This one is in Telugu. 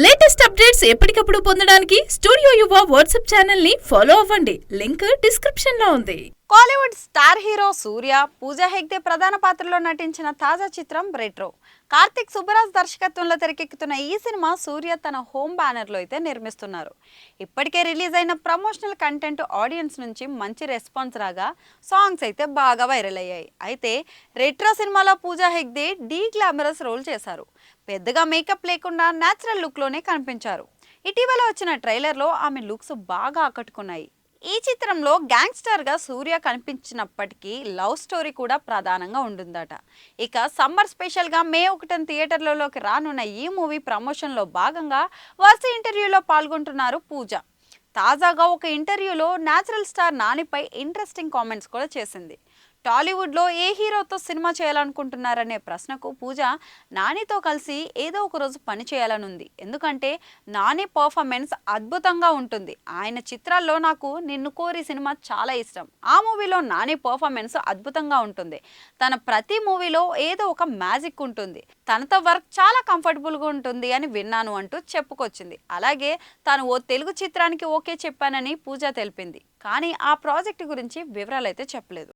లేటెస్ట్ అప్డేట్స్ ఎప్పటికప్పుడు పొందడానికి స్టూడియో యువ వాట్సాప్ ఛానల్ ని ఫాలో అవ్వండి. లింక్ డిస్క్రిప్షన్ లో ఉంది. కాలీవుడ్ స్టార్ హీరో సూర్య, పూజా హెగ్డే ప్రధాన పాత్రలో నటించిన తాజా చిత్రం రెట్రో. కార్తిక్ సుబ్బరాజ్ దర్శకత్వంలో తెరకెక్కుతున్న ఈ సినిమా సూర్య తన హోమ్ బ్యానర్లో అయితే నిర్మిస్తున్నారు. ఇప్పటికే రిలీజ్ అయిన ప్రమోషనల్ కంటెంట్ ఆడియన్స్ నుంచి మంచి రెస్పాన్స్ రాగా సాంగ్స్ అయితే బాగా వైరల్ అయ్యాయి. అయితే రెట్రో సినిమాలో Pooja Hegde D glamorous role చేశారు. పెద్దగా మేకప్ లేకుండా న్యాచురల్ లుక్లోనే కనిపించారు. ఇటీవల వచ్చిన ట్రైలర్లో ఆమె లుక్స్ బాగా ఆకట్టుకున్నాయి. ఈ చిత్రంలో గ్యాంగ్స్టర్గా సూర్య కనిపించినప్పటికీ లవ్ స్టోరీ కూడా ప్రధానంగా ఉంటుందట. ఇక సమ్మర్ స్పెషల్గా మే 1 థియేటర్లలోకి రానున్న ఈ మూవీ ప్రమోషన్లో భాగంగా వరుస ఇంటర్వ్యూలో పాల్గొంటున్నారు పూజ. తాజాగా ఒక ఇంటర్వ్యూలో న్యాచురల్ స్టార్ నానిపై ఇంట్రెస్టింగ్ కామెంట్స్ కూడా చేసింది. టాలీవుడ్లో ఏ హీరోతో సినిమా చేయాలనుకుంటున్నారనే ప్రశ్నకు పూజ నానితో కలిసి ఏదో ఒక రోజు పని చేయాలనుంది. ఎందుకంటే నాని పర్ఫార్మెన్స్ అద్భుతంగా ఉంటుంది. ఆయన చిత్రాల్లో నాకు నిన్ను కోరి సినిమా చాలా ఇష్టం. ఆ మూవీలో నాని పర్ఫార్మెన్స్ అద్భుతంగా ఉంటుంది. తన ప్రతి మూవీలో ఏదో ఒక మ్యాజిక్ ఉంటుంది. తనతో వర్క్ చాలా కంఫర్టబుల్గా ఉంటుంది అని విన్నాను అంటూ చెప్పుకొచ్చింది. అలాగే తాను ఓ తెలుగు చిత్రానికి ఓకే చెప్పానని పూజ తెలిపింది. కానీ ఆ ప్రాజెక్టు గురించి వివరాలు అయితే చెప్పలేదు.